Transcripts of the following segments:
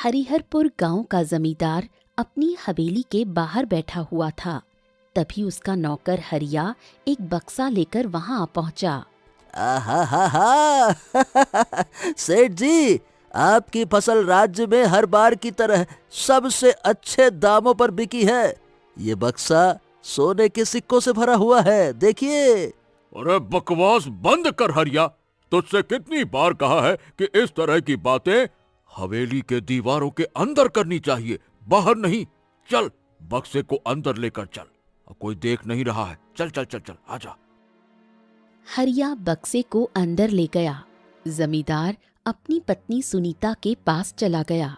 हरिहरपुर गांव का जमींदार अपनी हवेली के बाहर बैठा हुआ था। तभी उसका नौकर हरिया एक बक्सा लेकर वहां आ पहुंचा। आहा हा हा सेठ जी, आपकी फसल राज्य में हर बार की तरह सबसे अच्छे दामों पर बिकी है। ये बक्सा सोने के सिक्कों से भरा हुआ है, देखिए। अरे बकवास बंद कर हरिया। तुझसे कितनी बार कहा है कि इस तरह की बातें हवेली के दीवारों के अंदर करनी चाहिए, बाहर नहीं। चल बक्से को अंदर लेकर चल, कोई देख नहीं रहा है। चल चल चल चल आजा। हरिया बक्से को अंदर ले गया। जमींदार अपनी पत्नी सुनीता के पास चला गया।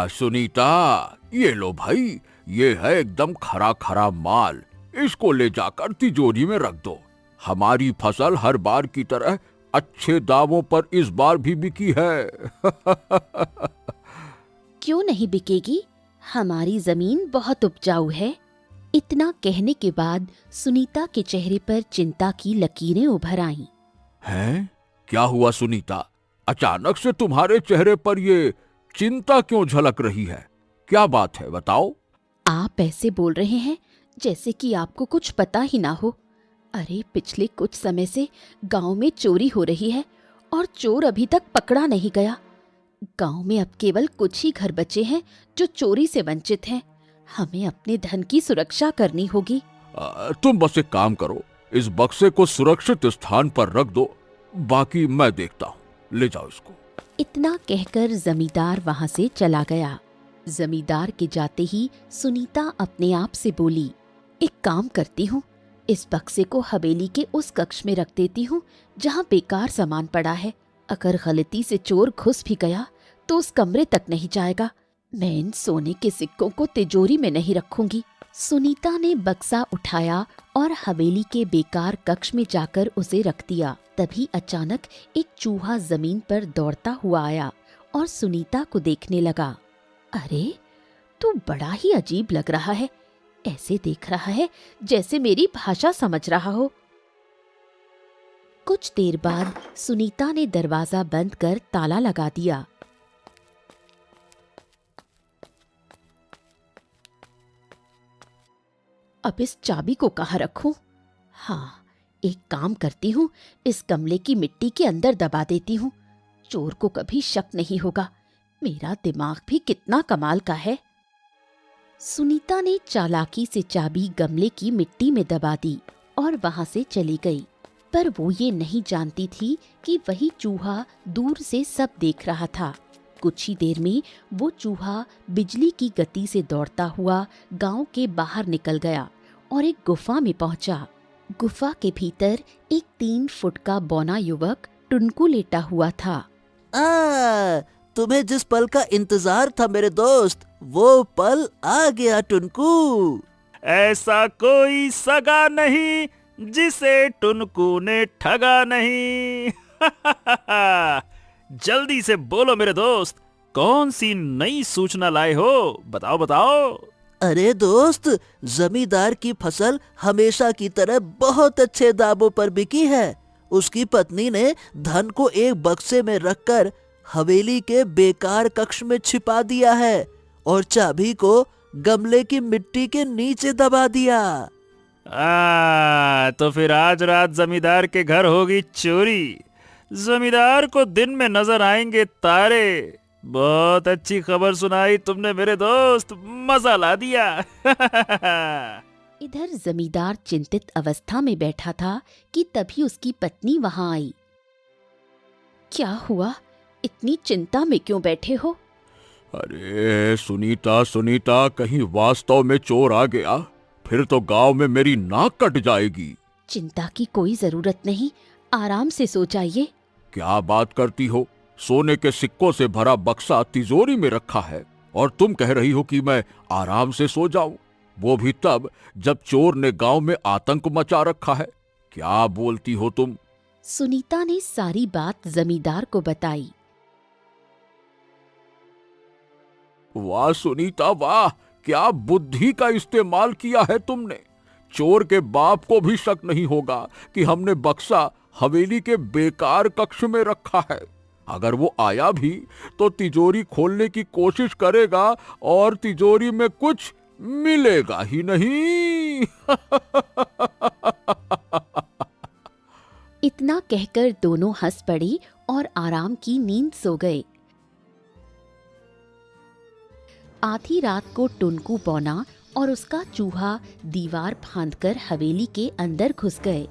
सुनीता, ये लो भाई, ये है एकदम खरा खरा माल। इसको ले जाकर तिजोरी में रख दो। हमारी फसल हर बार की तरह अच्छे दामों पर इस बार भी बिकी है। क्यों नहीं बिकेगी? हमारी जमीन बहुत उपजाऊ है। इतना कहने के बाद सुनीता के चेहरे पर चिंता की लकीरें उभर आईं। हैं? क्या हुआ सुनीता? अचानक से तुम्हारे चेहरे पर ये चिंता क्यों झलक रही है? क्या बात है, बताओ। आप ऐसे बोल रहे हैं जैसे कि आपको कुछ पता ही ना हो। अरे पिछले कुछ समय से गांव में चोरी हो रही है और चोर अभी तक पकड़ा नहीं गया। गांव में अब केवल कुछ ही घर बचे हैं जो चोरी से वंचित हैं। हमें अपने धन की सुरक्षा करनी होगी। तुम बस एक काम करो, इस बक्से को सुरक्षित स्थान पर रख दो, बाकी मैं देखता हूँ। ले जाओ इसको। इतना कहकर जमींदार वहां से चला गया। जमींदार के जाते ही सुनीता अपने आप से बोली, एक काम करती हूँ, इस बक्से को हवेली के उस कक्ष में रख देती हूँ जहाँ बेकार सामान पड़ा है। अगर गलती से चोर घुस भी गया तो उस कमरे तक नहीं जाएगा। मैं इन सोने के सिक्कों को तिजोरी में नहीं रखूंगी। सुनीता ने बक्सा उठाया और हवेली के बेकार कक्ष में जाकर उसे रख दिया। तभी अचानक एक चूहा जमीन पर दौड़ता हुआ आया और सुनीता को देखने लगा। अरे, तू बड़ा ही अजीब लग रहा है। ऐसे देख रहा है जैसे मेरी भाषा समझ रहा हो। कुछ देर बाद सुनीता ने दरवाजा बंद कर ताला लगा दिया। अब इस चाबी को कहाँ रखूं? हाँ, एक काम करती हूँ, इस गमले की मिट्टी के अंदर दबा देती हूँ। चोर को कभी शक नहीं होगा। मेरा दिमाग भी कितना कमाल का है। सुनीता ने चालाकी से चाबी गमले की मिट्टी में दबा दी और वहां से चली गई। पर वो ये नहीं जानती थी कि वही चूहा दूर से सब देख रहा था। कुछ ही देर में वो चूहा बिजली की गति से दौड़ता हुआ गांव के बाहर निकल गया और एक गुफा में पहुंचा। गुफा के भीतर एक 3 फुट का बौना युवक टुनकू लेटा हुआ था। तुम्हें जिस पल का इंतजार था मेरे दोस्त, वो पल आ गया टुनकू। ऐसा कोई सगा नहीं जिसे टुनकू ने ठगा नहीं। जल्दी से बोलो मेरे दोस्त, कौन सी नई सूचना लाए हो? बताओ बताओ। अरे दोस्त, जमींदार की फसल हमेशा की तरह बहुत अच्छे दामों पर बिकी है। उसकी पत्नी ने धन को एक बक्से में रखकर हवेली के बेकार कक्ष में छिपा दिया है और चाबी को गमले की मिट्टी के नीचे दबा दिया। तो फिर आज रात जमींदार के घर होगी चोरी। जमींदार को दिन में नजर आएंगे तारे। बहुत अच्छी खबर सुनाई तुमने मेरे दोस्त, मजा ला दिया। इधर जमींदार चिंतित अवस्था में बैठा था कि तभी उसकी पत्नी वहां आई। क्या हुआ? इतनी चिंता में क्यों बैठे हो? अरे सुनीता सुनीता, कहीं वास्तव में चोर आ गया फिर तो गांव में मेरी नाक कट जाएगी। चिंता की कोई जरूरत नहीं, आराम से सो जाइए। क्या बात करती हो? सोने के सिक्कों से भरा बक्सा तिजोरी में रखा है और तुम कह रही हो कि मैं आराम से सो जाऊं? वो भी तब जब चोर ने गांव में आतंक मचा रखा है। क्या बोलती हो तुम? सुनीता ने सारी बात जमींदार को बताई। वाह सुनीता वाह, क्या बुद्धि का इस्तेमाल किया है तुमने। चोर के बाप को भी शक नहीं होगा कि हमने बक्सा हवेली के बेकार कक्ष में रखा है। अगर वो आया भी तो तिजोरी खोलने की कोशिश करेगा और तिजोरी में कुछ मिलेगा ही नहीं। इतना कहकर दोनों हंस पड़े और आराम की नींद सो गए। आधी रात को टुनकू बौना और उसका चूहा दीवार फांदकर हवेली के अंदर घुस गए।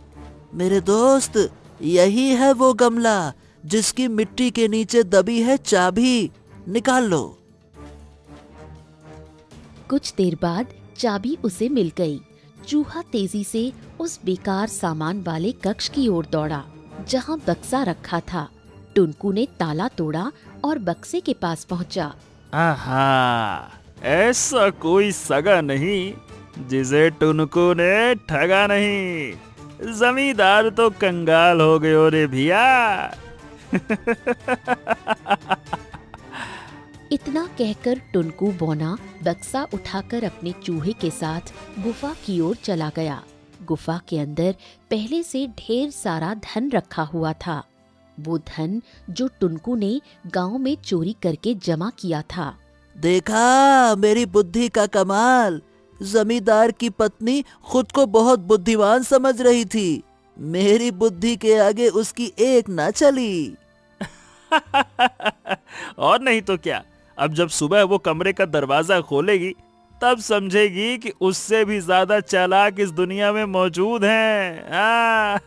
मेरे दोस्त, यही है वो गमला जिसकी मिट्टी के नीचे दबी है चाबी, निकाल लो। कुछ देर बाद चाबी उसे मिल गई। चूहा तेजी से उस बेकार सामान वाले कक्ष की ओर दौड़ा जहां बक्सा रखा था। टुनकू ने ताला तोड़ा और बक्से के पास पहुंचा। आहा, ऐसा कोई सगा नहीं जिसे टुनकू ने ठगा नहीं। जमींदार तो कंगाल हो गए हो रे भैया। इतना कहकर टुनकू बौना बक्सा उठाकर अपने चूहे के साथ गुफा की ओर चला गया। गुफा के अंदर पहले से ढेर सारा धन रखा हुआ था। वो धन जो टुनकू ने गांव में चोरी करके जमा किया था। देखा मेरी बुद्धि का कमाल। जमींदार की पत्नी खुद को बहुत बुद्धिमान समझ रही थी। मेरी बुद्धि के आगे उसकी एक ना चली। और नहीं तो क्या, अब जब सुबह वो कमरे का दरवाजा खोलेगी तब समझेगी कि उससे भी ज्यादा चालाक इस दुनिया में मौजूद हैं।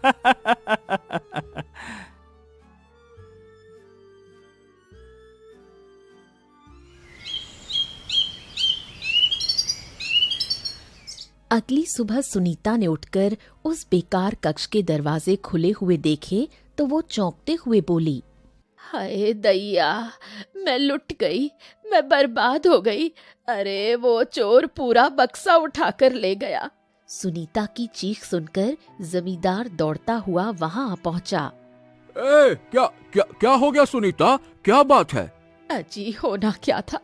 अगली सुबह सुनीता ने उठकर उस बेकार कक्ष के दरवाजे खुले हुए देखे तो वो चौंकते हुए बोली, हाय दैया, मैं लुट गई, मैं बर्बाद हो गई। अरे वो चोर पूरा बक्सा उठाकर ले गया। सुनीता की चीख सुनकर जमींदार दौड़ता हुआ वहां आ पहुंचा। क्या हो गया सुनीता, क्या बात है? अजी होना क्या था,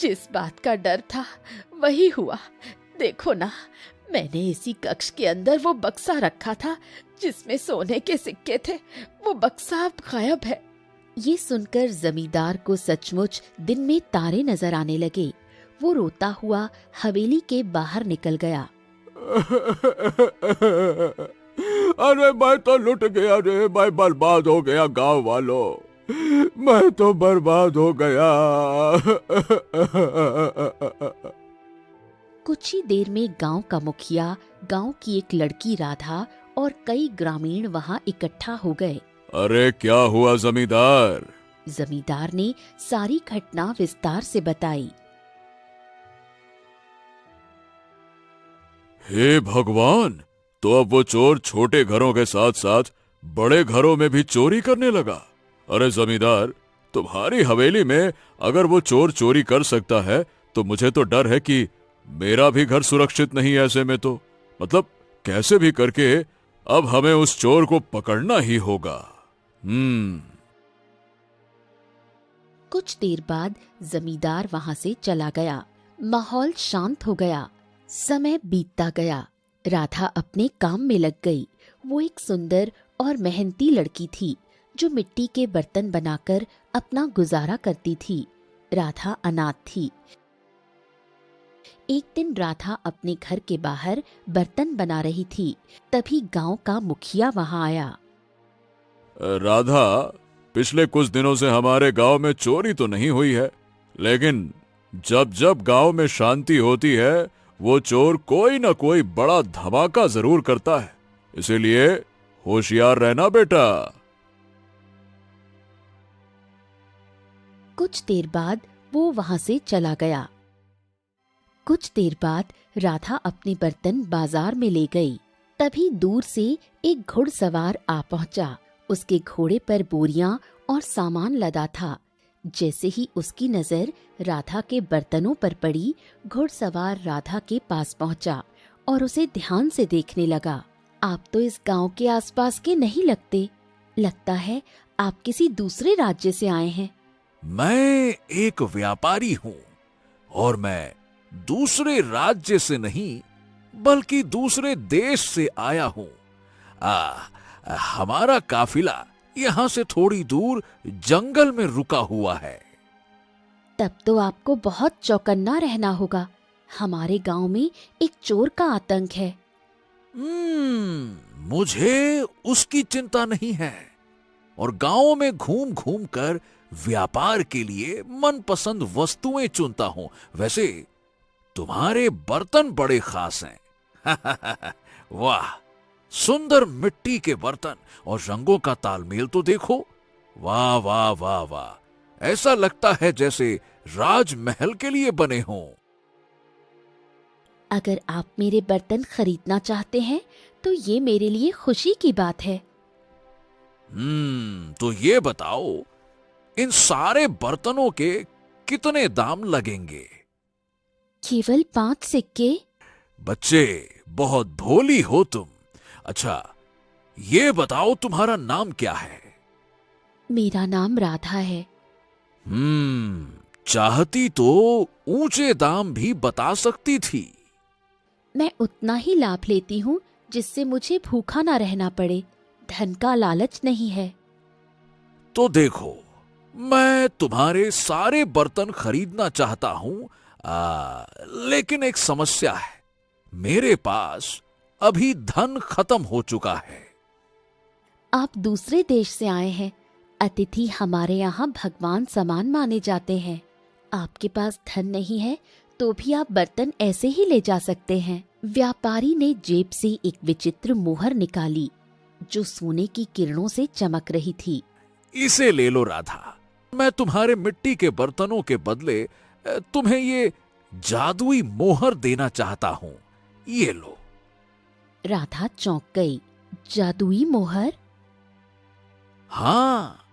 जिस बात का डर था वही हुआ। देखो ना, मैंने इसी कक्ष के अंदर वो बक्सा रखा था जिसमें सोने के सिक्के थे। वो बक्सा अब गायब है। ये सुनकर जमींदार को सचमुच दिन में तारे नजर आने लगे। वो रोता हुआ हवेली के बाहर निकल गया। अरे मैं तो लुट गया रे, मैं बर्बाद हो गया गांव वालों, मैं तो बर्बाद हो गया। कुछ ही देर में गांव का मुखिया, गांव की एक लड़की राधा और कई ग्रामीण वहां इकट्ठा हो गए। अरे क्या हुआ जमींदार? जमींदार ने सारी घटना विस्तार से बताई। हे भगवान, तो अब वो चोर छोटे घरों के साथ साथ बड़े घरों में भी चोरी करने लगा। अरे जमींदार, तुम्हारी हवेली में अगर वो चोर चोरी कर सकता है तो मुझे तो डर है कि मेरा भी घर सुरक्षित नहीं। ऐसे में तो मतलब कैसे भी करके अब हमें उस चोर को पकड़ना ही होगा। कुछ देर बाद जमींदार वहां से चला गया। माहौल शांत हो गया। समय बीतता गया। राधा अपने काम में लग गई। वो एक सुंदर और मेहनती लड़की थी जो मिट्टी के बर्तन बनाकर अपना गुजारा करती थी। राधा अनाथ थी। एक दिन राधा अपने घर के बाहर बर्तन बना रही थी। तभी गांव का मुखिया वहां आया। राधा, पिछले कुछ दिनों से हमारे गांव में चोरी तो नहीं हुई है, लेकिन जब जब गांव में शांति होती है वो चोर कोई ना कोई बड़ा धमाका जरूर करता है। इसीलिए होशियार रहना बेटा। कुछ देर बाद वो वहां से चला गया। कुछ देर बाद राधा अपने बर्तन बाजार में ले गई। तभी दूर से एक घुड़सवार आ पहुंचा। उसके घोड़े पर बोरियां और सामान लदा था। जैसे ही उसकी नजर राधा के बर्तनों पर पड़ी, घुड़सवार राधा के पास पहुंचा और उसे ध्यान से देखने लगा। आप तो इस गांव के आसपास के नहीं लगते। लगता है आप किसी दूसरे राज्य से आए हैं। मैं एक व्यापारी हूं और मैं दूसरे राज्य से नहीं बल्कि दूसरे देश से आया हूं। हमारा काफिला यहाँ से थोड़ी दूर जंगल में रुका हुआ है। तब तो आपको बहुत चौकन्ना रहना होगा। हमारे गांव में एक चोर का आतंक है। मुझे उसकी चिंता नहीं है और गांव में घूम घूम कर व्यापार के लिए मनपसंद वस्तुएं चुनता हूं। वैसे तुम्हारे बर्तन बड़े खास हैं। वाह, सुंदर मिट्टी के बर्तन और रंगों का तालमेल तो देखो। वाह वाह वाह वाह, ऐसा लगता है जैसे राजमहल के लिए बने हों। अगर आप मेरे बर्तन खरीदना चाहते हैं तो ये मेरे लिए खुशी की बात है। तो ये बताओ, इन सारे बर्तनों के कितने दाम लगेंगे? केवल 5 सिक्के। बच्चे, बहुत भोली हो तुम। अच्छा, ये बताओ तुम्हारा नाम क्या है? मेरा नाम राधा है। चाहती तो ऊंचे दाम भी बता सकती थी। मैं उतना ही लाभ लेती हूँ जिससे मुझे भूखा ना रहना पड़े। धन का लालच नहीं है। तो देखो, मैं तुम्हारे सारे बर्तन खरीदना चाहता हूं, लेकिन एक समस्या है। मेरे पास अभी धन खत्म हो चुका है। आप दूसरे देश से आए हैं। अतिथि हमारे यहाँ भगवान समान माने जाते हैं। आपके पास धन नहीं है तो भी आप बर्तन ऐसे ही ले जा सकते हैं। व्यापारी ने जेब से एक विचित्र मोहर निकाली जो सोने की किरणों से चमक रही थी। इसे ले लो राधा। मैं तुम्हारे मिट्टी के बर्तनों के बदले तुम्हें ये जादुई मोहर देना चाहता हूं। ये लो। राधा चौंक गई। जादुई मोहर? हाँ,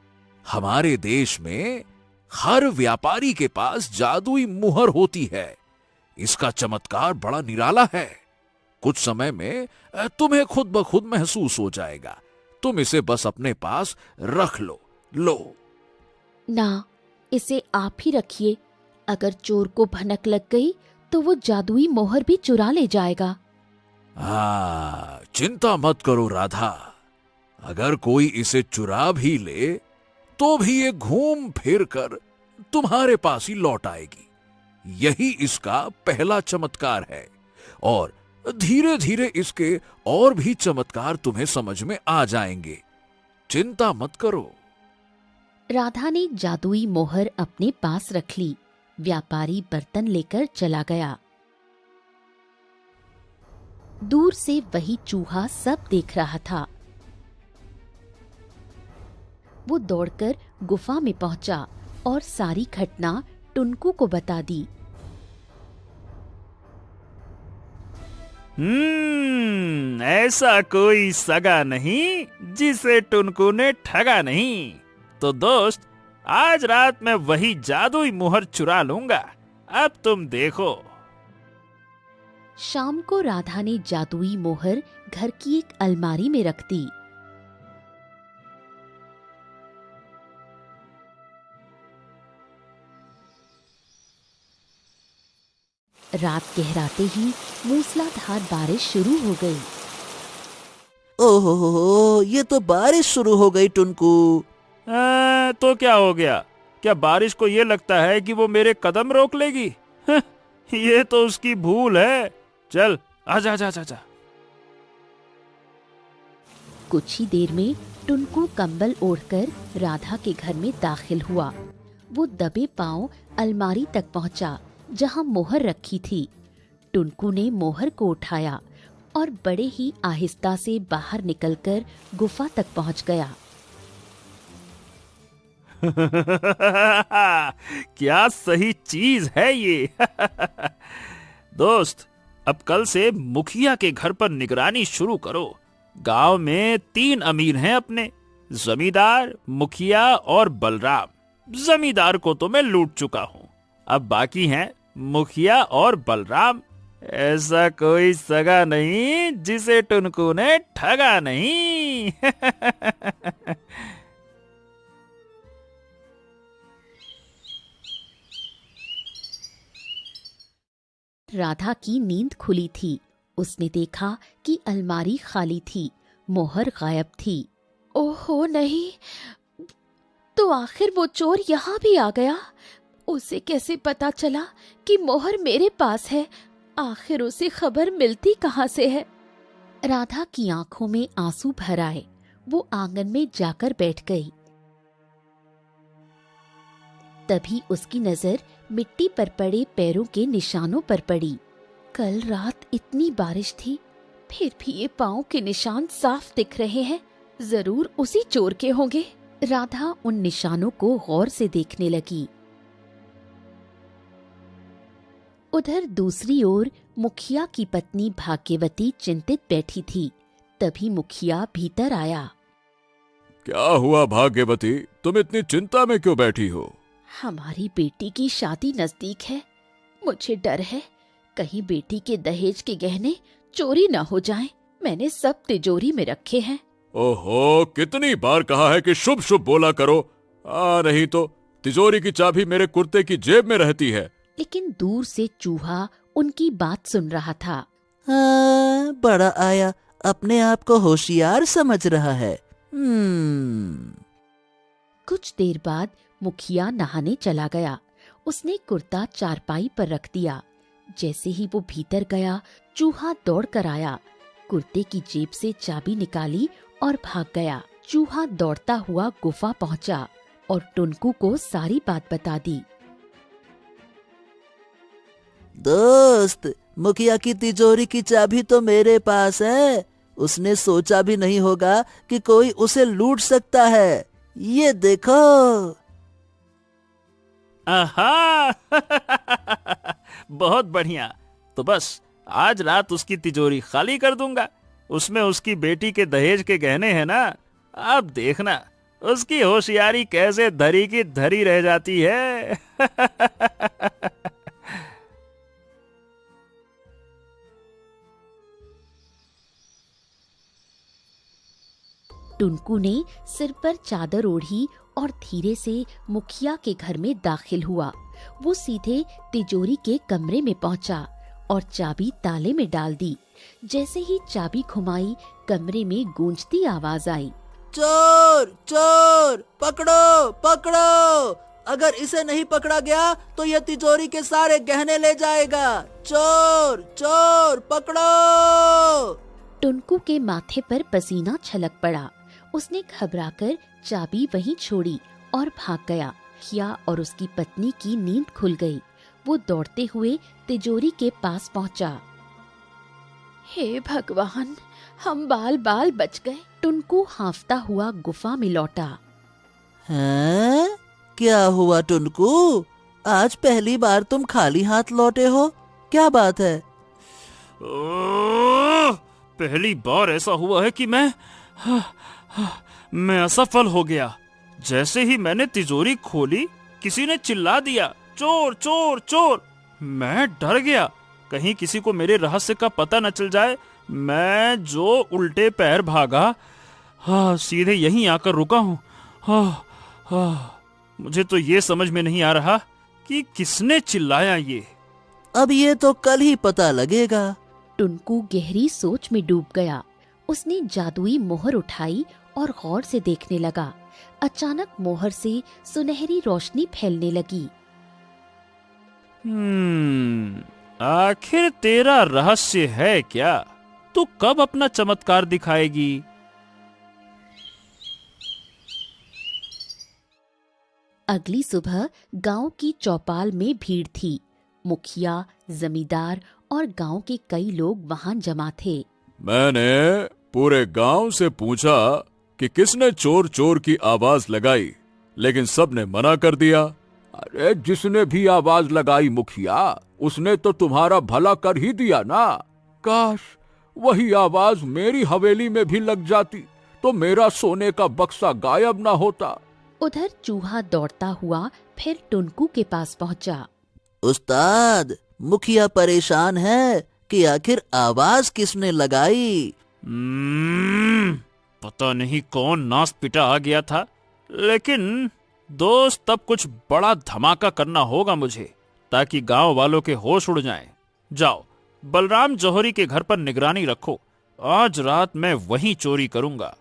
हमारे देश में हर व्यापारी के पास जादुई मुहर होती है। इसका चमत्कार बड़ा निराला है। कुछ समय में तुम्हें खुद ब खुद महसूस हो जाएगा। तुम इसे बस अपने पास रख लो। लो। ना, इसे आप ही रखिए। अगर चोर को भनक लग गई तो वो जादुई मोहर भी चुरा ले जाएगा। चिंता मत करो राधा। अगर कोई इसे चुरा भी ले तो भी ये घूम फिर कर तुम्हारे पास ही लौट आएगी। यही इसका पहला चमत्कार है और धीरे धीरे इसके और भी चमत्कार तुम्हें समझ में आ जाएंगे। चिंता मत करो। राधा ने जादुई मोहर अपने पास रख ली। व्यापारी बर्तन लेकर चला गया। दूर से वही चूहा सब देख रहा था। वो दौड़कर गुफा में पहुंचा और सारी घटना टुनकू को बता दी। ऐसा कोई सगा नहीं जिसे टुनकू ने ठगा नहीं। तो दोस्त, आज रात मैं वही जादुई मुहर चुरा लूंगा। अब तुम देखो। शाम को राधा ने जादुई मोहर घर की एक अलमारी में रख दी। रात गहराते ही मूसलाधार बारिश शुरू हो गई। ओहो, ये तो बारिश शुरू हो गई टुनकू। तो क्या हो गया? क्या बारिश को ये लगता है कि वो मेरे कदम रोक लेगी? ये तो उसकी भूल है। चल, आजा आजा आजा। कुछ ही देर में टुनकू कंबल ओढ़कर राधा के घर में दाखिल हुआ। वो दबे पांव अलमारी तक पहुंचा जहां मोहर रखी थी। टुनकू ने मोहर को उठाया और बड़े ही आहिस्ता से बाहर निकलकर गुफा तक पहुंच गया। क्या सही चीज है ये। दोस्त, अब कल से मुखिया के घर पर निगरानी शुरू करो। गांव में 3 अमीर हैं अपने, जमींदार, मुखिया और बलराम। जमींदार को तो मैं लूट चुका हूं, अब बाकी हैं मुखिया और बलराम। ऐसा कोई सगा नहीं जिसे टुनकू ने ठगा नहीं। राधा की नींद खुली थी। उसने देखा कि अलमारी खाली थी। मोहर गायब थी। ओहो नहीं, तो आखिर वो चोर यहाँ भी आ गया। उसे कैसे पता चला कि मोहर मेरे पास है? आखिर उसे खबर मिलती कहाँ से है? राधा की आंखों में आंसू भर आए। वो आंगन में जाकर बैठ गई। तभी उसकी नजर मिट्टी पर पड़े पैरों के निशानों पर पड़ी। कल रात इतनी बारिश थी, फिर भी ये पाँव के निशान साफ दिख रहे हैं। जरूर उसी चोर के होंगे। राधा उन निशानों को गौर से देखने लगी। उधर दूसरी ओर मुखिया की पत्नी भाग्यवती चिंतित बैठी थी। तभी मुखिया भीतर आया। क्या हुआ भाग्यवती, तुम इतनी चिंता में क्यों बैठी हो? हमारी बेटी की शादी नजदीक है। मुझे डर है कहीं बेटी के दहेज के गहने चोरी न हो जाएं। मैंने सब तिजोरी में रखे हैं। ओहो, कितनी बार कहा है कि शुभ शुभ बोला करो। नहीं तो तिजोरी की चाबी मेरे कुर्ते की जेब में रहती है। लेकिन दूर से चूहा उनकी बात सुन रहा था। हाँ, बड़ा आया, अपने आप को होशियार समझ रहा है। कुछ देर बाद मुखिया नहाने चला गया। उसने कुर्ता चारपाई पर रख दिया। जैसे ही वो भीतर गया, चूहा दौड़ कर आया, कुर्ते की जेब से चाबी निकाली और भाग गया। चूहा दौड़ता हुआ गुफा पहुंचा और टुनकू को सारी बात बता दी। दोस्त, मुखिया की तिजोरी की चाबी तो मेरे पास है। उसने सोचा भी नहीं होगा कि कोई उसे लूट सकता है। ये देखो। आहा बहुत बढ़िया। तो बस आज रात उसकी तिजोरी खाली कर दूंगा। उसमें उसकी बेटी के दहेज के गहने हैं ना। अब देखना उसकी होशियारी कैसे धरी की धरी रह जाती है। टुनकू ने सिर पर चादर ओढ़ी और धीरे से मुखिया के घर में दाखिल हुआ। वो सीधे तिजोरी के कमरे में पहुंचा और चाबी ताले में डाल दी। जैसे ही चाबी घुमाई, कमरे में गूंजती आवाज आई। चोर चोर, पकड़ो पकड़ो। अगर इसे नहीं पकड़ा गया तो यह तिजोरी के सारे गहने ले जाएगा। चोर चोर, पकड़ो। टुनकू के माथे पर पसीना छलक पड़ा। उसने घबराकर चाबी वहीं छोड़ी और भाग गया। मुखिया और उसकी पत्नी की नींद खुल गई। वो दौड़ते हुए तिजोरी के पास पहुंचा। हे भगवान, हम बाल बाल बच गए। टुनकू हांफता हुआ गुफा में लौटा। हैं? क्या हुआ टुनकू? आज पहली बार तुम खाली हाथ लौटे हो, क्या बात है? पहली बार ऐसा हुआ है कि मैं असफल हो गया। जैसे ही मैंने तिजोरी खोली, किसी ने चिल्ला दिया, चोर चोर चोर। मैं डर गया, कहीं किसी को मेरे रहस्य का पता न चल जाए। मैं जो उल्टे पैर भागा, सीधे यहीं आकर रुका हूँ। मुझे तो ये समझ में नहीं आ रहा कि किसने चिल्लाया ये। अब ये तो कल ही पता लगेगा। टुनकू गहरी सोच में डूब गया। उसने जादुई मोहर उठाई और गौर से देखने लगा। अचानक मोहर से सुनहरी रोशनी फैलने लगी। आखिर तेरा रहस्य है क्या? तू कब अपना चमत्कार दिखाएगी? अगली सुबह गांव की चौपाल में भीड़ थी। मुखिया, जमींदार और गांव के कई लोग वहां जमा थे। मैंने पूरे गांव से पूछा कि किसने चोर चोर की आवाज लगाई, लेकिन सबने मना कर दिया। अरे जिसने भी आवाज लगाई मुखिया, उसने तो तुम्हारा भला कर ही दिया ना। काश वही आवाज मेरी हवेली में भी लग जाती तो मेरा सोने का बक्सा गायब ना होता। उधर चूहा दौड़ता हुआ फिर टुनकू के पास पहुंचा। उस्ताद, मुखिया परेशान है कि आखिर आवाज किसने लगाई। पता नहीं कौन नास पिटा आ गया था, लेकिन दोस्त तब कुछ बड़ा धमाका करना होगा मुझे, ताकि गांव वालों के होश उड़ जाएं। जाओ बलराम जौहरी के घर पर निगरानी रखो। आज रात मैं वहीं चोरी करूंगा।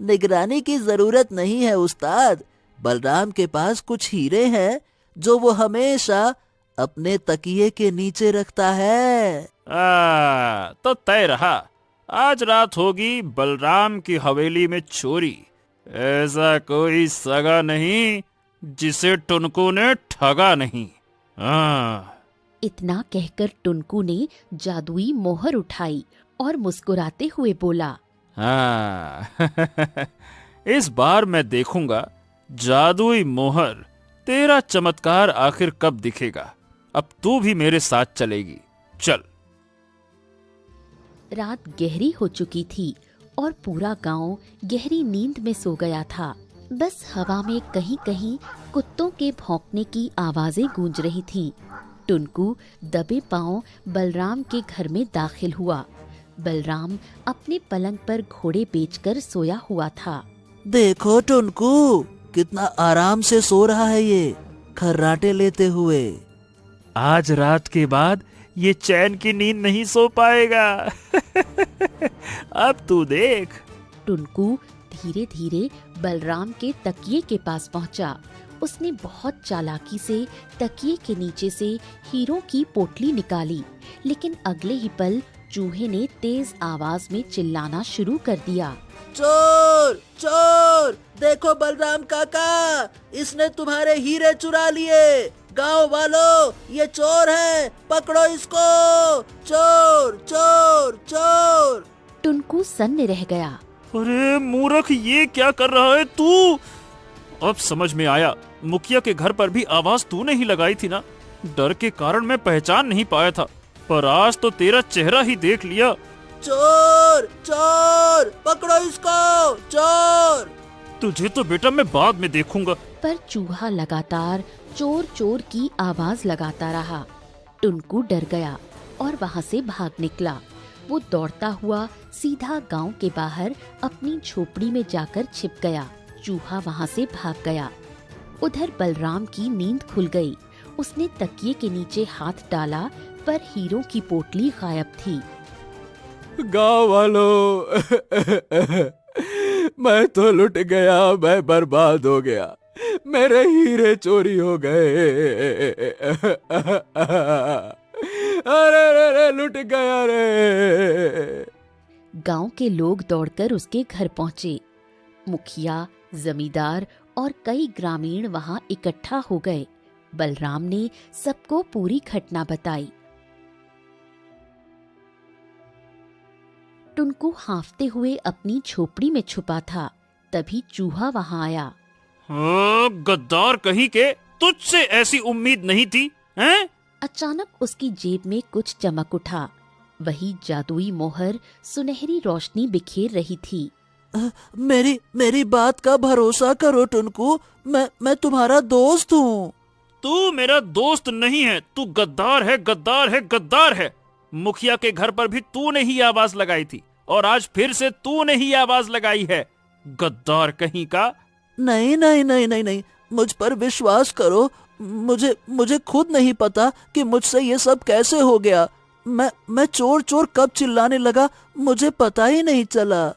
निगरानी की जरूरत नहीं है उस्ताद। बलराम के पास कुछ हीरे हैं जो वो हमेशा अपने तकिए के नीचे रखता है। तो तय रहा, आज रात होगी बलराम की हवेली में चोरी। ऐसा कोई सगा नहीं जिसे टुनकू ने ठगा नहीं। इतना कहकर टुनकू ने जादुई मोहर उठाई और मुस्कुराते हुए बोला, इस बार मैं देखूंगा जादुई मोहर तेरा चमत्कार आखिर कब दिखेगा। अब तू भी मेरे साथ चलेगी, चल। रात गहरी हो चुकी थी और पूरा गांव गहरी नींद में सो गया था। बस हवा में कहीं कहीं कुत्तों के भौंकने की आवाजें गूंज रही थीं। टुनकू दबे पांव बलराम के घर में दाखिल हुआ। बलराम अपने पलंग पर घोड़े बेचकर सोया हुआ था। देखो टुनकू, कितना आराम से सो रहा है ये, खर्राटे लेते हुए। आज रात के बाद ये चैन की नींद नहीं सो पाएगा। अब तू देख। टुनकू धीरे धीरे बलराम के तकिए के पास पहुंचा। उसने बहुत चालाकी से तकिए के नीचे से हीरों की पोटली निकाली, लेकिन अगले ही पल चूहे ने तेज आवाज में चिल्लाना शुरू कर दिया, चोर चोर, देखो बलराम काका, इसने तुम्हारे हीरे चुरा लिए। गांव वालों, ये चोर है, पकड़ो इसको। चोर चोर चोर। टुनकू सन्न रह गया। अरे मूर्ख, ये क्या कर रहा है तू? अब समझ में आया, मुखिया के घर पर भी आवाज तूने ही लगाई थी ना। डर के कारण मैं पहचान नहीं पाया था, पर आज तो तेरा चेहरा ही देख लिया। चोर चोर, पकड़ो इसको, चोर। तुझे तो बेटा मैं बाद में देखूंगा। पर चूहा लगातार चोर चोर की आवाज लगाता रहा। टुनकू डर गया और वहाँ से भाग निकला। वो दौड़ता हुआ सीधा गांव के बाहर अपनी झोपड़ी में जाकर छिप गया। चूहा वहाँ से भाग गया। उधर बलराम की नींद खुल गई। उसने तकिए के नीचे हाथ डाला, पर हीरों की पोटली गायब थी। गाँव वालों, मैं तो लुट गया, मैं बर्बाद हो गया, मेरे हीरे चोरी हो गए। अरे रे रे, लुट गया रे। गांव के लोग दौड़कर उसके घर पहुंचे। मुखिया, जमींदार और कई ग्रामीण वहां इकट्ठा हो गए। बलराम ने सबको पूरी घटना बताई। टुनकू हांफते हुए अपनी झोपड़ी में छुपा था। तभी चूहा वहां आया। गद्दार कहीं के, तुझसे ऐसी उम्मीद नहीं थी, हैं? अचानक उसकी जेब में कुछ चमक उठा। वही जादुई मोहर सुनहरी रोशनी बिखेर रही थी। मेरी बात का भरोसा करो टुनकू, मैं तुम्हारा दोस्त हूँ। तू मेरा दोस्त नहीं है, तू गद्दार है, गद्दार है, गद्दार है। मुखिया के घर पर भी तूने ही आवाज लगाई थी और आज फिर से तूने ही आवाज लगाई है। गद्दार कहीं का। नहीं नहीं नहीं नहीं नहीं, मुझ पर विश्वास करो। मुझे खुद नहीं पता कि मुझसे ये सब कैसे हो गया। मैं चोर चोर कब चिल्लाने लगा, मुझे पता ही नहीं चला।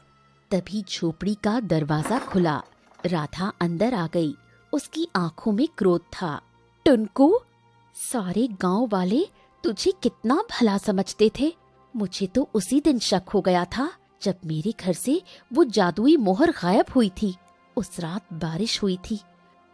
तभी झोपड़ी का दरवाजा खुला। राधा अंदर आ गई। उसकी आंखों में क्रोध था। टुनकू, सारे गांव वाले तुझे कितना भला समझते थे। मुझे तो उसी दिन शक हो गया था जब मेरे घर से वो जादुई मोहर गायब हुई थी। उस रात बारिश हुई थी,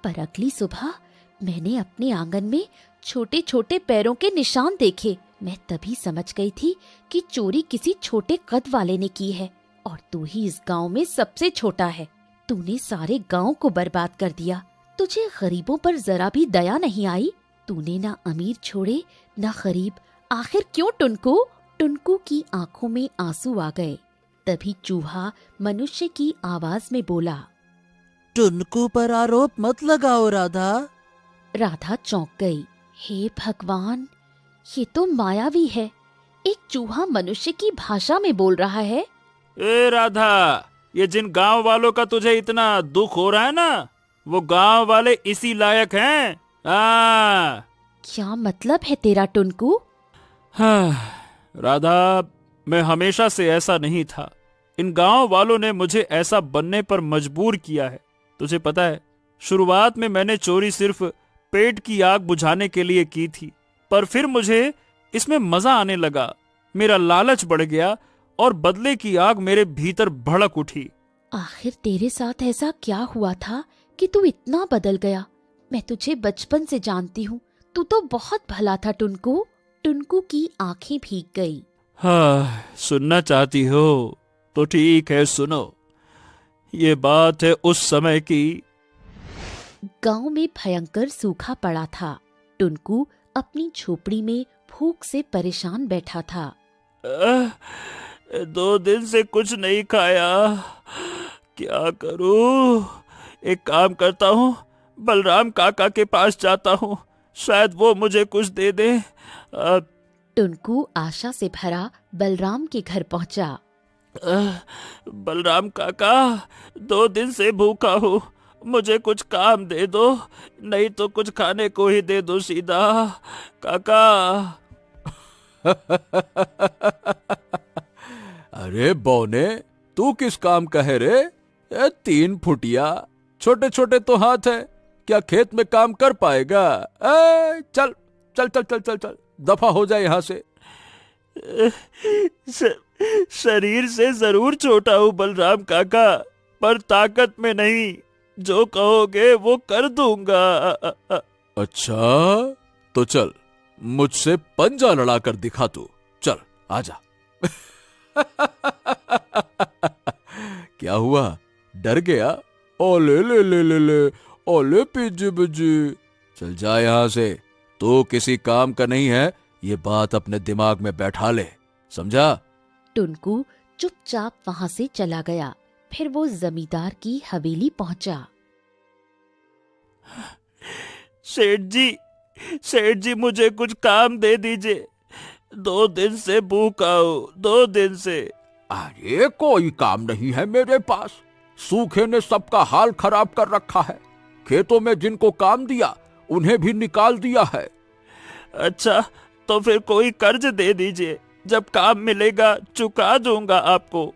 पर अगली सुबह मैंने अपने आंगन में छोटे छोटे पैरों के निशान देखे। मैं तभी समझ गई थी कि चोरी किसी छोटे कद वाले ने की है, और तू ही इस गांव में सबसे छोटा है। तूने सारे गांव को बर्बाद कर दिया। तुझे गरीबों पर जरा भी दया नहीं आई। तूने ना अमीर छोड़े ना गरीब। आखिर क्यों टुनकू? टुनकू की आंखों में आंसू आ गए। तभी चूहा मनुष्य की आवाज में बोला, टुनकू पर आरोप मत लगाओ राधा। राधा चौंक गई। हे भगवान, ये तो मायावी है। एक चूहा मनुष्य की भाषा में बोल रहा है। ए राधा, ये जिन गांव वालों का तुझे इतना दुख हो रहा है ना, वो गांव वाले इसी लायक हैं। क्या मतलब है तेरा टुनकू? हाँ, राधा, मैं हमेशा से ऐसा नहीं था। इन गांव वालों ने मुझे ऐसा बनने पर मजबूर किया है। तुझे पता है, शुरुआत में मैंने चोरी सिर्फ पेट की आग बुझाने के लिए की थी, पर फिर मुझे इसमें मजा आने लगा। मेरा लालच बढ़ गया और बदले की आग मेरे भीतर भड़क उठी। आखिर तेरे साथ ऐसा क्या हुआ था कि तू इतना बदल गया? मैं तुझे बचपन से जानती हूँ, तू तो बहुत भला था टुनकू। टुनकू की आंखें भीग गई। हाँ, सुनना चाहती हो तो ठीक है, सुनो। ये बात है उस समय की। गांव में भयंकर सूखा पड़ा था। टुनकू अपनी झोपड़ी में भूख से परेशान बैठा था। 2 दिन से कुछ नहीं खाया, क्या करूं? एक काम करता हूँ, बलराम काका के पास जाता हूँ, शायद वो मुझे कुछ दे दे। टुनकू आशा से भरा बलराम के घर पहुंचा। बलराम काका, 2 दिन से भूखा हूँ, मुझे कुछ काम दे दो, नहीं तो कुछ खाने को ही दे दो सीधा, काका। अरे बौने, तू किस काम का है रे? 3 फुटिया, छोटे छोटे तो हाथ है, क्या खेत में काम कर पाएगा? चल चल चल चल चल चल, दफा हो जाए यहाँ से। शरीर से जरूर छोटा हूँ बलराम काका, पर ताकत में नहीं। जो कहोगे वो कर दूंगा। अच्छा, तो चल, मुझसे पंजा लड़ा कर दिखा तू। चल आजा। क्या हुआ, डर गया? ओले ले ले ले ले, ओले पिजी बिजी। चल जा यहां से, तू किसी काम का नहीं है, ये बात अपने दिमाग में बैठा ले, समझा? टुनकू चुपचाप वहां से चला गया। फिर वो जमींदार की हवेली पहुंचा। सेठ जी मुझे कुछ काम दे दीजिए, 2 दिन से भूखा हूँ, 2 दिन से। अरे कोई काम नहीं है मेरे पास, सूखे ने सबका हाल खराब कर रखा है। खेतों में जिनको काम दिया उन्हें भी निकाल दिया है। अच्छा, तो फिर कोई कर्ज दे दीजिए, जब काम मिलेगा चुका दूंगा आपको।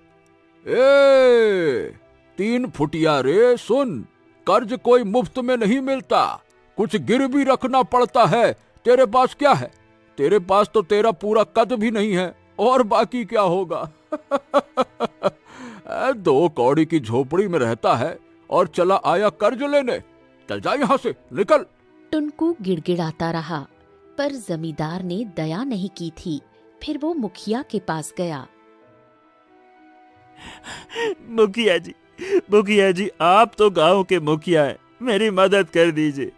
3 फुटिया रे, सुन, कर्ज कोई मुफ्त में नहीं मिलता, कुछ गिरवी रखना पड़ता है। तेरे पास क्या है? तेरे पास तो तेरा पूरा कद भी नहीं है, और बाकी क्या होगा? 2 कौड़ी की झोपड़ी में रहता है और चला आया कर्ज लेने। चल जा यहाँ से, निकल। टुनकू गिड़गिड़ाता रहा, पर जमींदार ने दया नहीं की थी। फिर वो मुखिया के पास गया। मुखिया जी, आप तो गांव के मुखिया हैं, मेरी मदद कर दीजिए,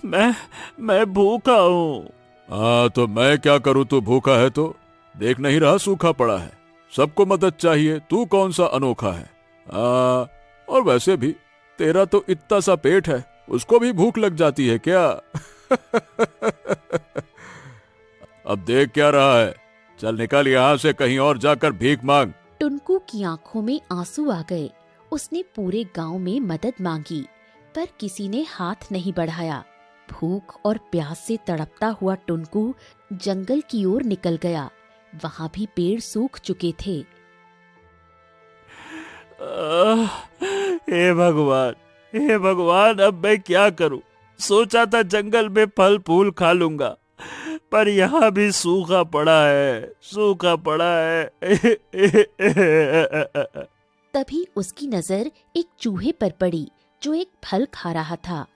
मैं भूखा हूँ। तो मैं क्या करूँ? तू भूखा है तो देख नहीं रहा, सूखा पड़ा है, सबको मदद चाहिए, तू कौन सा अनोखा है? और वैसे भी तेरा तो इतना सा पेट है, उसको भी भूख लग जाती है क्या? अब देख क्या रहा है, चल निकल यहाँ से, कहीं और जाकर भीख मांग। टुनकू की आंखों में आंसू आ गए। उसने पूरे गांव में मदद मांगी, पर किसी ने हाथ नहीं बढ़ाया। भूख और प्यास से तड़पता हुआ टुनकू जंगल की ओर निकल गया। वहां भी पेड़ सूख चुके थे। हे भगवान, अब मैं क्या करूं? सोचा था जंगल में फल फूल खा लूंगा, पर यहाँ भी सूखा पड़ा है। तभी उसकी नजर एक चूहे पर पड़ी जो एक फल खा रहा था।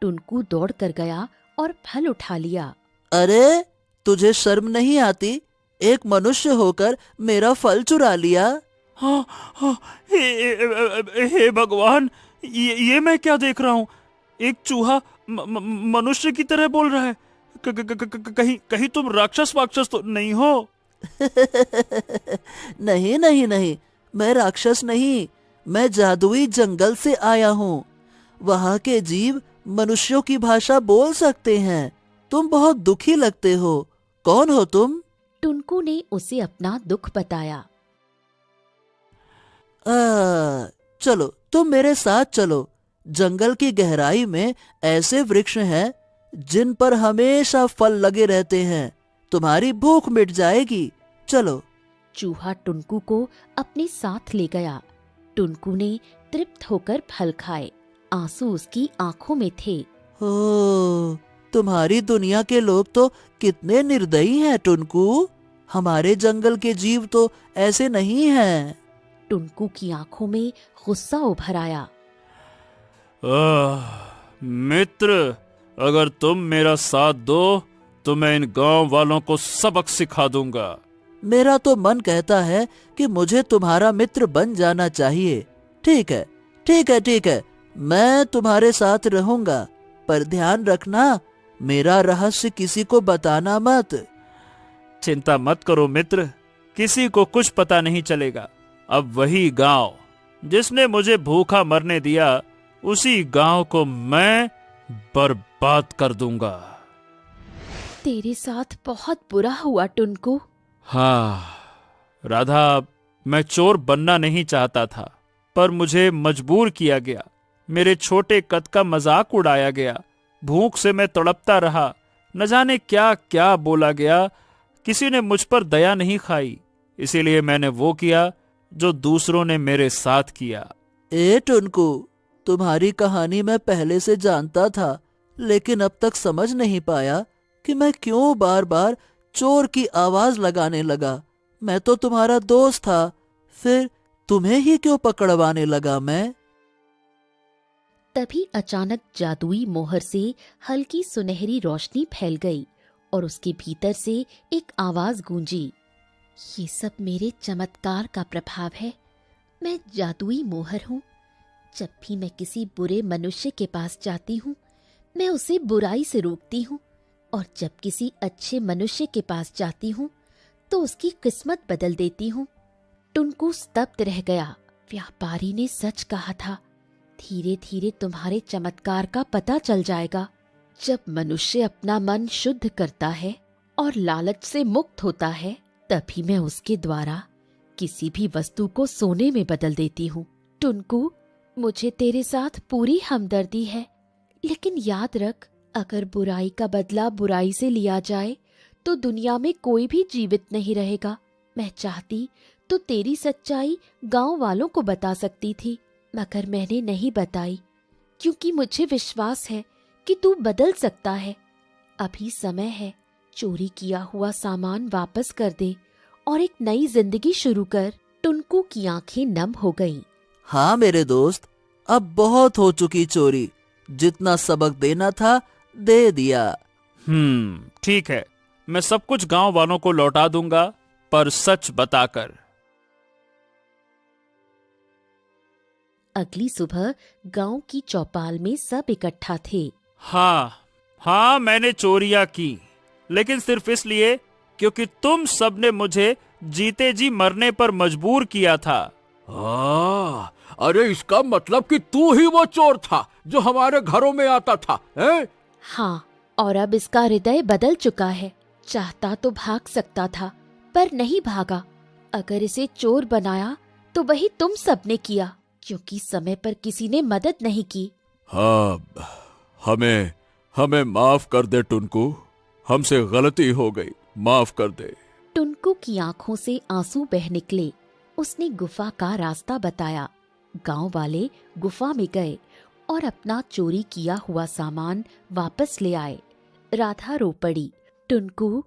टुनकू दौड़ कर गया और फल उठा लिया। अरे, तुझे शर्म नहीं आती? एक मनुष्य होकर मेरा फल चुरा लिया। हाँ, हे भगवान, ये मैं क्या देख रहा हूँ? एक चूहा मनुष्य की तरह बोल रहा है। कहीं तुम राक्षस वाक्षस तो नहीं हो? नहीं नहीं नहीं, मैं राक्षस नहीं, मैं जादुई जंगल से आया हूँ। वहाँ के जीव मनुष्यों की भाषा बोल सकते हैं। तुम बहुत दुखी लगते हो, कौन हो तुम? टुनकू ने उसे अपना दुख बताया। चलो, तुम मेरे साथ चलो। जंगल की गहराई में ऐसे वृक्ष हैं जिन पर हमेशा फल लगे रहते हैं। तुम्हारी भूख मिट जाएगी। चलो। चूहा टुनकू को अपने साथ ले गया। टुनकू ने तृप्त होकर फल खाए। आंसू उसकी आंखों में थे। ओ, तुम्हारी दुनिया के लोग तो कितने निर्दयी हैं टुनकू। हमारे जंगल के जीव तो ऐसे नहीं हैं। टुनकू की आंखों में गुस्सा उभर आया। मित्र, अगर तुम मेरा साथ दो तो मैं इन गांव वालों को सबक सिखा दूंगा। मेरा तो मन कहता है कि मुझे तुम्हारा मित्र बन जाना चाहिए। ठीक है, ठीक है, ठीक है, मैं तुम्हारे साथ रहूंगा, पर ध्यान रखना मेरा रहस्य किसी को बताना मत। चिंता मत करो मित्र, किसी को कुछ पता नहीं चलेगा। अब वही गांव जिसने मुझे भूखा मरने दिया, उसी गांव को मैं बर्बाद कर दूंगा। तेरे साथ बहुत बुरा हुआ टुनकू। हाँ राधा, मैं चोर बनना नहीं चाहता था, पर मुझे मजबूर किया गया। मेरे छोटे कद का मजाक उड़ाया गया। भूख से मैं तड़पता रहा। न जाने क्या क्या बोला गया। किसी ने मुझ पर दया नहीं खाई, इसीलिए मैंने वो किया जो दूसरों ने मेरे साथ किया। ए टुनकू, तुम्हारी कहानी मैं पहले से जानता था, लेकिन अब तक समझ नहीं पाया कि मैं क्यों बार बार चोर की आवाज लगाने लगा। मैं तो तुम्हारा दोस्त था, फिर तुम्हें ही क्यों पकड़वाने लगा मैं? तभी अचानक जादुई मोहर से हल्की सुनहरी रोशनी फैल गई और उसके भीतर से एक आवाज गूंजी। ये सब मेरे चमत्कार का प्रभाव है। मैं जादुई मोहर हूँ। जब भी मैं किसी बुरे मनुष्य के पास जाती हूँ, मैं उसे बुराई से रोकती हूँ, और जब किसी अच्छे मनुष्य के पास जाती हूँ तो उसकी किस्मत बदल देती हूँ। टुनकू स्तब्ध रह गया। व्यापारी ने सच कहा था, धीरे धीरे तुम्हारे चमत्कार का पता चल जाएगा। जब मनुष्य अपना मन शुद्ध करता है और लालच से मुक्त होता है, तभी मैं उसके द्वारा किसी भी वस्तु को सोने में बदल देती हूँ। टुनकू, मुझे तेरे साथ पूरी हमदर्दी है, लेकिन याद रख, अगर बुराई का बदला बुराई से लिया जाए तो दुनिया में कोई भी जीवित नहीं रहेगा। मैं चाहती तो तेरी सच्चाई गांव वालों को बता सकती थी, मगर मैंने नहीं बताई, क्योंकि मुझे विश्वास है कि तू बदल सकता है। अभी समय है, चोरी किया हुआ सामान वापस कर दे और एक नई जिंदगी शुरू कर। टुनकू की आंखें नम हो गईं। हाँ मेरे दोस्त, अब बहुत हो चुकी चोरी। जितना सबक देना था दे दिया। ठीक है, मैं सब कुछ गांव वालों को लौटा दूंगा, पर सच बताकर। अगली सुबह गांव की चौपाल में सब इकट्ठा थे। हाँ, मैंने चोरियां की, लेकिन सिर्फ इसलिए क्योंकि तुम सबने मुझे जीते जी मरने पर मजबूर किया था। अरे इसका मतलब कि तू ही वो चोर था जो हमारे घरों में आता था, हैं? हाँ, और अब इसका हृदय बदल चुका है। चाहता तो भाग सकता था, पर नहीं भागा। अगर इसे चोर बनाया तो वही तुम सबने किया, क्योंकि समय पर किसी ने मदद नहीं की। हाँ, हमें माफ कर दे टुनकू, हमसे गलती हो गई, माफ कर दे। टुनकू की आंखों से आंसू बह निकले। उसने गुफा का रास्ता बताया। गांव वाले गुफा में गए और अपना चोरी किया हुआ सामान वापस ले आए। राधा रो पड़ी। टुनकू,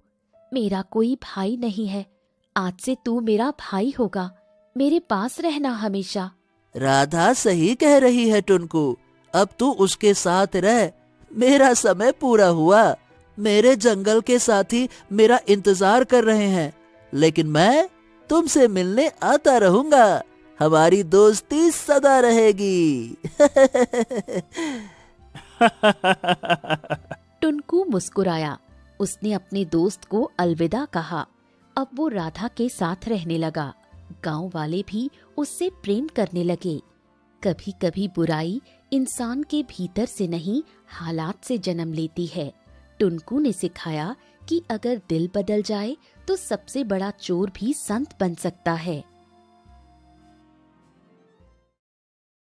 मेरा कोई भाई नहीं है, आज से तू मेरा भाई होगा। मेरे पास रहना हमेशा। राधा सही कह रही है टुनकू, अब तू उसके साथ रह। मेरा समय पूरा हुआ। मेरे जंगल के साथी मेरा इंतजार कर रहे हैं, लेकिन मैं तुमसे मिलने आता रहूंगा। हमारी दोस्ती सदा रहेगी। टुनकू मुस्कुराया। उसने अपने दोस्त को अलविदा कहा। अब वो राधा के साथ रहने लगा। गांव वाले भी उससे प्रेम करने लगे। कभी कभी बुराई इंसान के भीतर से नहीं, हालात से जन्म लेती है। टुनकू ने सिखाया कि अगर दिल बदल जाए तो सबसे बड़ा चोर भी संत बन सकता है।